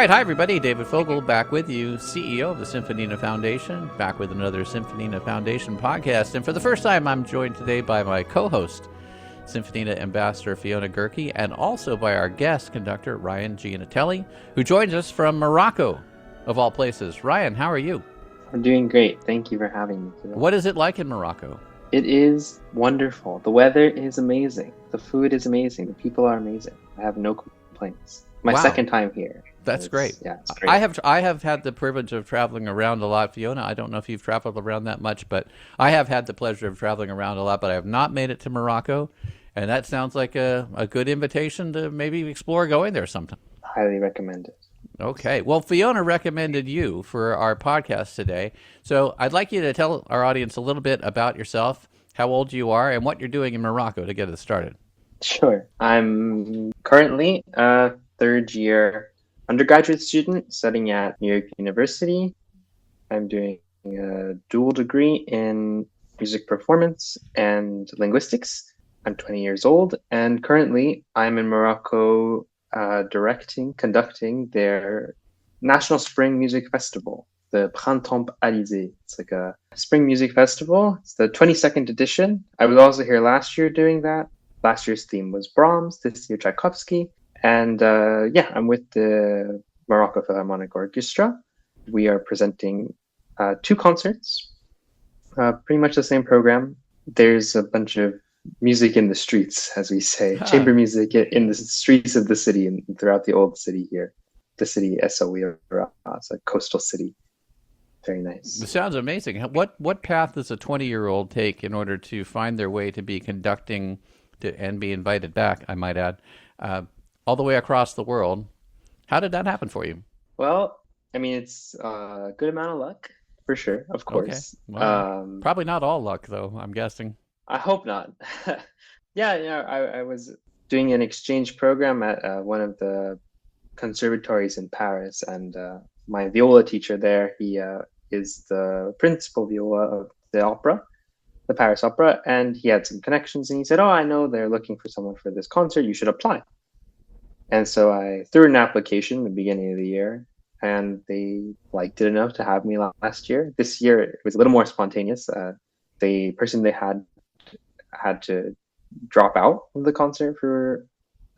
right, hi everybody. David Fogel back with you, CEO of the Symphonina Foundation, back with another Symphonina Foundation podcast. And for the first time, I'm joined today by my co-host, Symphonina Ambassador Fiona Gehrke, and also by our guest, Conductor Ryan Giannitelli, who joins us from Morocco, of all places. Ryan, how are you? I'm doing great. Thank you for having me today. What is it like in Morocco? It is wonderful. The weather is amazing. The food is amazing. The people are amazing. I have no complaints. My second time here. That's great. Yeah, it's great. I have had the privilege of traveling around a lot, Fiona. I don't know if you've traveled around that much, but I have had the pleasure of traveling around a lot, but I have not made it to Morocco. And that sounds like a good invitation to maybe explore going there sometime. Highly recommend it. Okay. Well, Fiona recommended you for our podcast today. So I'd like you to tell our audience a little bit about yourself, how old you are, and what you're doing in Morocco to get us started. Sure. I'm currently a third-year undergraduate student studying at New York University. I'm doing a dual degree in music performance and linguistics. I'm 20 years old, and currently I'm in Morocco conducting their National Spring Music Festival, the Printemps Alizés. It's like a spring music festival. It's the 22nd edition. I was also here last year doing that. Last year's theme was Brahms, this year Tchaikovsky. And I'm with the Moroccan Philharmonic Orchestra. We are presenting 2 concerts, pretty much the same program. There's a bunch of music in the streets, as we say, chamber music in the streets of the city and throughout the old city here. The city Essaouira, it's a coastal city. Very nice. It sounds amazing. What path does a 20-year-old take in order to find their way to be conducting and be invited back, I might add, all the way across the world? How did that happen for you? Well, I mean, it's a good amount of luck, for sure, of course. Okay. Well, probably not all luck, though, I'm guessing. I hope not. I was doing an exchange program at one of the conservatories in Paris, and my viola teacher there, he is the principal viola of the opera, the Paris Opera, and he had some connections, and he said, "Oh, I know they're looking for someone for this concert. You should apply." And so I threw an application at the beginning of the year, and they liked it enough to have me last year. This year it was a little more spontaneous. The person they had to drop out of the concert for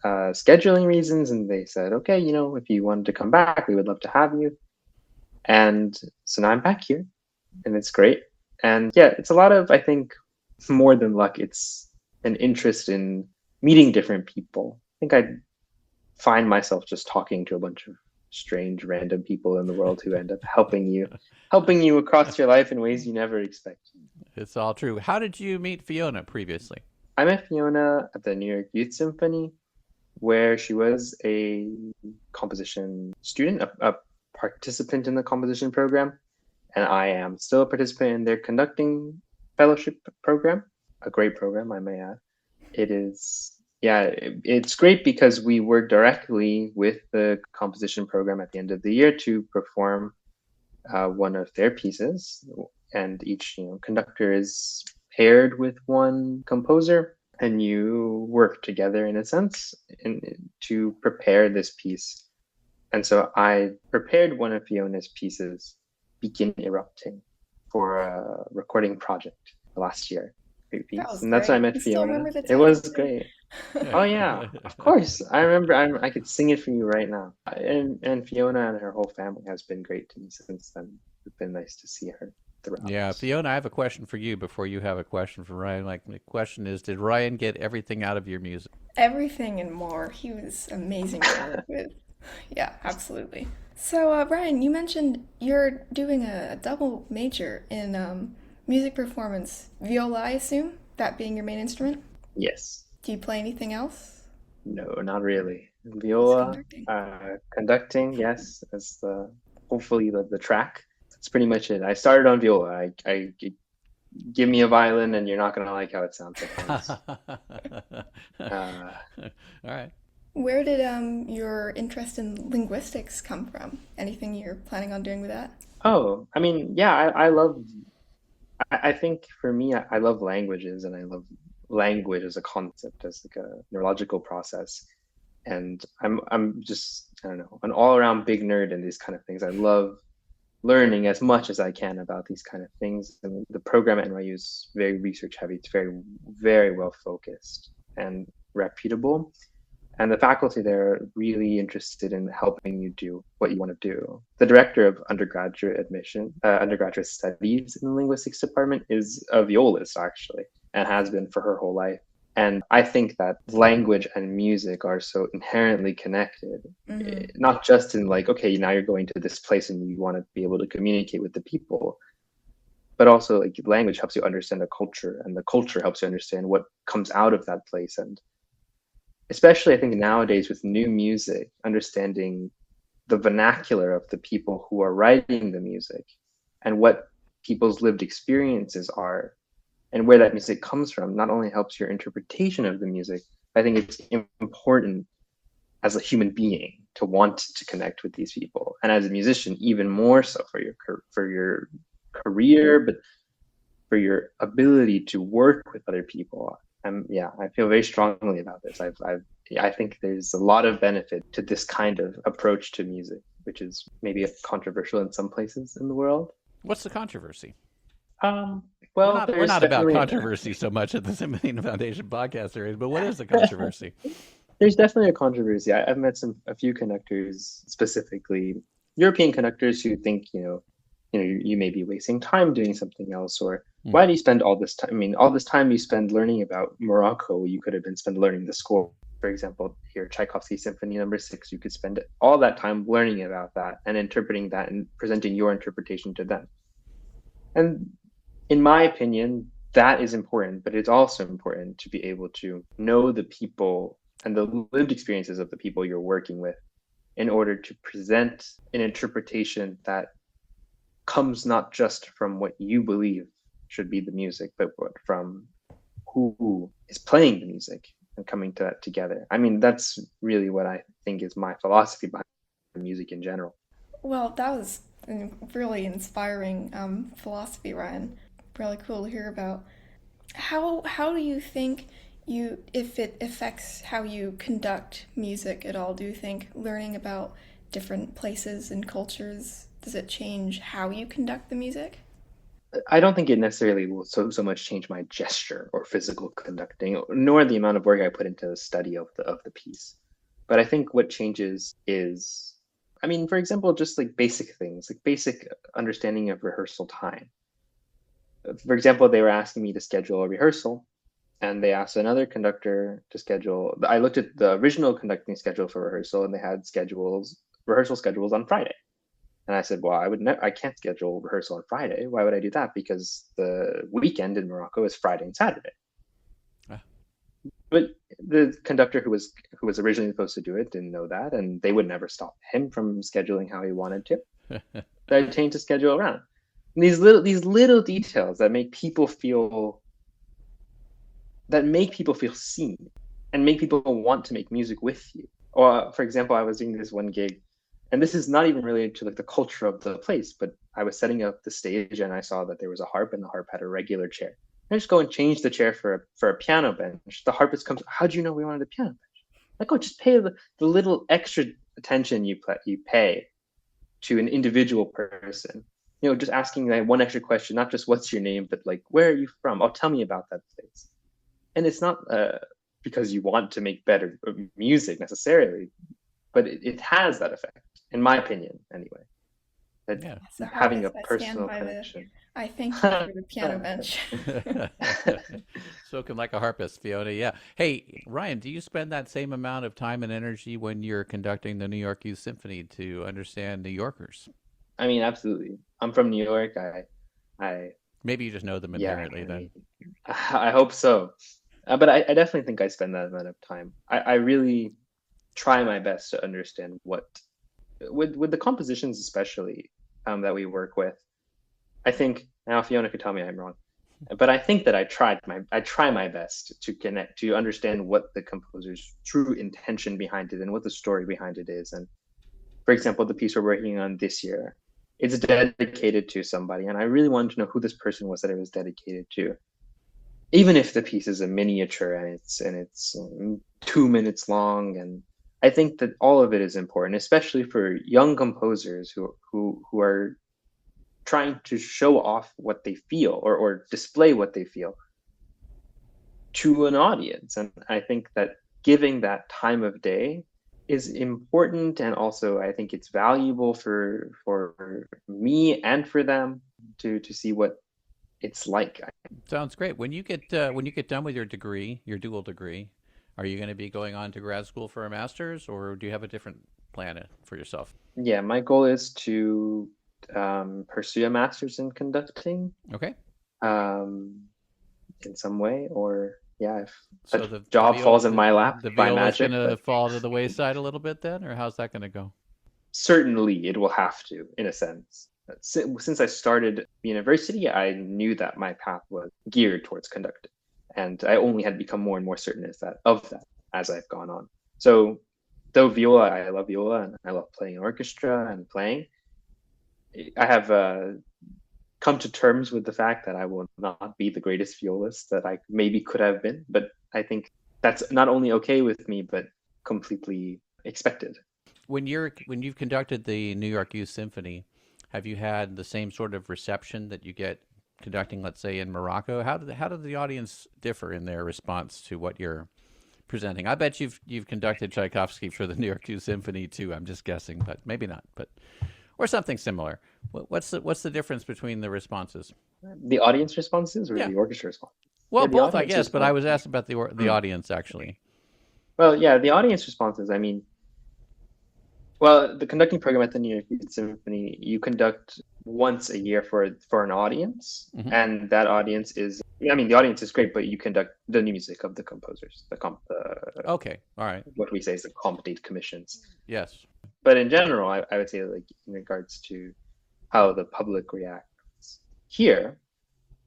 scheduling reasons, and they said, okay, if you wanted to come back, we would love to have you. And so now I'm back here, and it's great. And yeah, it's a lot of, I think, more than luck, it's an interest in meeting different people. I think I find myself just talking to a bunch of strange random people in the world who end up helping you across your life in ways you never expect. It's all true. How did you meet Fiona previously? I met Fiona at the New York Youth Symphony, where she was a composition student, a participant in the composition program, and I am still a participant in their conducting fellowship program, a great program, I may add. It's great because we work directly with the composition program at the end of the year to perform one of their pieces, and each conductor is paired with one composer, and you work together in a sense to prepare this piece. And so I prepared one of Fiona's pieces, Begin Erupting, for a recording project last year. And that's how I met Fiona. It was great. Oh yeah, of course. I remember. I could sing it for you right now. And Fiona and her whole family has been great to me since then. It's been nice to see her throughout. Yeah, Fiona, I have a question for you before you have a question for Ryan. The question is, did Ryan get everything out of your music? Everything and more. He was amazing to work with. Yeah, absolutely. So, Ryan, you mentioned you're doing a double major in music performance, viola, I assume, that being your main instrument? Yes. Do you play anything else? No, not really. Viola, conducting, yes, as hopefully the track. That's pretty much it. I started on viola. I give me a violin, and you're not going to like how it sounds. All right. Where did your interest in linguistics come from? Anything you're planning on doing with that? Oh, I mean, yeah, I think for me, I love languages, and I love language as a concept, as like a neurological process. And I don't know, an all-around big nerd in these kind of things. I love learning as much as I can about these kind of things. I mean, the program at NYU is very research heavy. It's very, very well focused and reputable. And the faculty there are really interested in helping you do what you want to do. The director of undergraduate studies in the linguistics department is a violist, actually, and has been for her whole life. And I think that language and music are so inherently connected, not just in like, okay, now you're going to this place and you want to be able to communicate with the people, but also like language helps you understand the culture, and the culture helps you understand what comes out of that place. And especially I think nowadays with new music, understanding the vernacular of the people who are writing the music and what people's lived experiences are and where that music comes from not only helps your interpretation of the music, I think it's important as a human being to want to connect with these people. And as a musician, even more so for your career, but for your ability to work with other people. I feel very strongly about this. I think there's a lot of benefit to this kind of approach to music, which is maybe controversial in some places in the world. What's the controversy? Well, we're not about controversy so much at the Symphonina Foundation podcast series, but what is the controversy? There's definitely a controversy. I've met a few conductors, specifically European conductors, who think, you may be wasting time doing something else, or why do you spend all this time? I mean, all this time you spend learning about Morocco, you could have been spent learning the score. For example, here, Tchaikovsky's Symphony No. 6, you could spend all that time learning about that and interpreting that and presenting your interpretation to them. And in my opinion, that is important, but it's also important to be able to know the people and the lived experiences of the people you're working with in order to present an interpretation that comes not just from what you believe should be the music, but from who is playing the music and coming to that together. I mean, that's really what I think is my philosophy behind music in general. Well, that was a really inspiring philosophy, Ryan. Really cool to hear about. How do you think if it affects how you conduct music at all? Do you think learning about different places and cultures, does it change how you conduct the music? I don't think it necessarily will so much change my gesture or physical conducting, nor the amount of work I put into the study of the piece. But I think what changes is, I mean, for example, just like basic things, like basic understanding of rehearsal time. For example, they were asking me to schedule a rehearsal, and they asked another conductor to schedule. I looked at the original conducting schedule for rehearsal, and they had rehearsal schedules on Friday. And I said, well, I can't schedule rehearsal on Friday. Why would I do that? Because the weekend in Morocco is Friday and Saturday. But the conductor who was originally supposed to do it didn't know that, and they would never stop him from scheduling how he wanted to. So I changed the schedule around. And these little details that make people feel seen and make people want to make music with you. Or, for example, I was doing this one gig, and this is not even related to like the culture of the place, but I was setting up the stage and I saw that there was a harp, and the harp had a regular chair. I just go and change the chair for a piano bench. The harpist comes, how do you know we wanted a piano bench? Like, oh, just pay the little extra attention you pay to an individual person. Just asking that one extra question, not just what's your name, but like, where are you from? Oh, tell me about that place. And it's not because you want to make better music necessarily, but it has that effect, in my opinion, anyway. Having a personal connection. I thank you for the piano bench. Spoken like a harpist, Fiona. Yeah. Hey, Ryan, do you spend that same amount of time and energy when you're conducting the New York Youth Symphony to understand New Yorkers? I mean, absolutely. I'm from New York. I maybe you just know them inherently then. I hope so. But I definitely think I spend that amount of time. I really try my best to understand what, with the compositions especially, that we work with. I think, now Fiona could tell me I'm wrong, but I think that I try my best to understand what the composer's true intention behind it and what the story behind it is. And for example, the piece we're working on this year, it's dedicated to somebody, and I really wanted to know who this person was that it was dedicated to. Even if the piece is a miniature and it's 2 minutes long, and I think that all of it is important, especially for young composers who are trying to show off what they feel or display what they feel to an audience. And I think that giving that time of day is important, and also I think it's valuable for me and for them to see what it's like. Sounds great. When you get done with your degree, your dual degree, are you going to be going on to grad school for a master's, or do you have a different plan for yourself? Yeah, my goal is to pursue a master's in conducting. Okay. In some way, or if so the job falls in my lap by magic, going to fall to the wayside a little bit then, or how's that going to go? Certainly, it will have to, in a sense. Since I started university, I knew that my path was geared towards conducting, and I only had become more and more certain of that as I've gone on. So, though viola, I love viola and I love playing orchestra and playing, I have come to terms with the fact that I will not be the greatest violist that I maybe could have been, but I think that's not only okay with me, but completely expected. When you've conducted the New York Youth Symphony, have you had the same sort of reception that you get conducting, let's say, in Morocco? How did the audience differ in their response to what you're presenting? I bet you've conducted Tchaikovsky for the New York Youth Symphony too. I'm just guessing, but maybe not. Or something similar. What's the difference between the responses? The audience responses or the orchestra responses? Well, both, I guess, but I was asked about the audience, actually. Well, yeah, the audience responses, I mean, the conducting program at the New York Youth Symphony, you conduct once a year for an audience, and that audience is, the audience is great, but you conduct the new music of the composers, okay, all right. What we say is the competent commissions. Yes. But in general, I would say, like, in regards to how the public reacts here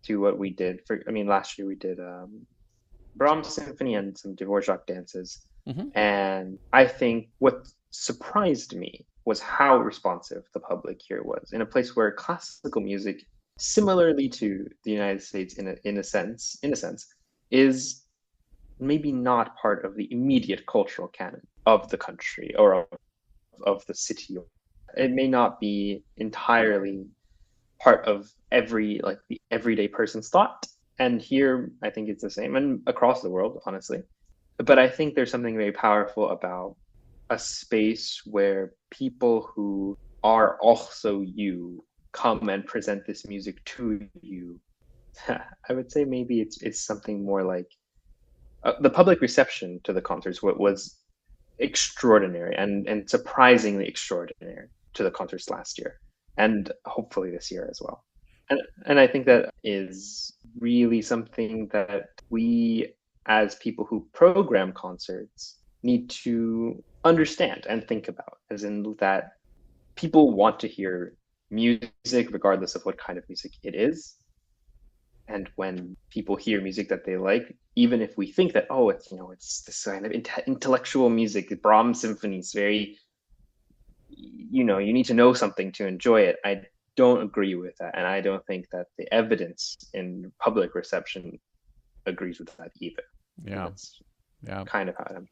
to what we did last year we did Brahms Symphony and some Dvorak dances. And I think what surprised me was how responsive the public here was, in a place where classical music, similarly to the United States in a sense, is maybe not part of the immediate cultural canon of the country or of the city. It may not be entirely part of the everyday person's thought. And here, I think it's the same, and across the world, honestly. But I think there's something very powerful about a space where people who are also you come and present this music to you. I would say maybe it's something more like the public reception to the concerts was extraordinary and surprisingly extraordinary to the concerts last year, and hopefully this year as well. And I think that is really something that we, as people who program concerts, need to understand and think about, as in that people want to hear music regardless of what kind of music it is. And when people hear music that they like, even if we think that, it's this kind of intellectual music, the Brahms symphony is very, you need to know something to enjoy it. I don't agree with that. And I don't think that the evidence in public reception agrees with that either. Yeah. That's kind of how I'm,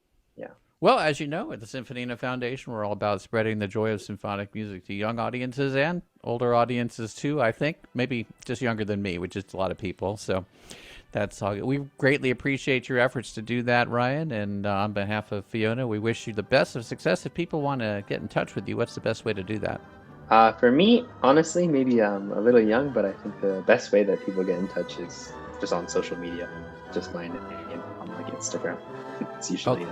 Well, as you know, at the Symphonina Foundation, we're all about spreading the joy of symphonic music to young audiences and older audiences too, I think. Maybe just younger than me, which is a lot of people. So that's all. We greatly appreciate your efforts to do that, Ryan. And on behalf of Fiona, we wish you the best of success. If people want to get in touch with you, what's the best way to do that? For me, honestly, maybe I'm a little young, but I think the best way that people get in touch is just on social media. Just my name on Instagram. It's usually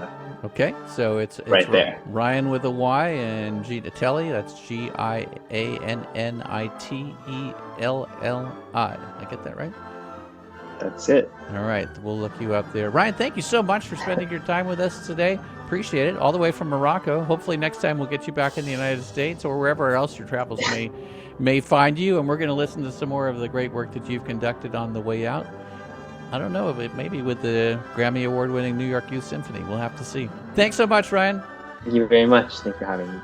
okay, so it's right there. Ryan with a Y and Giannitelli. That's Giannitelli. I get that right? That's it. All right, we'll look you up there. Ryan, thank you so much for spending your time with us today. Appreciate it. All the way from Morocco. Hopefully next time we'll get you back in the United States or wherever else your travels may find you. And we're going to listen to some more of the great work that you've conducted on the way out. I don't know, but maybe with the Grammy Award-winning New York Youth Symphony. We'll have to see. Thanks so much, Ryan. Thank you very much. Thanks for having me.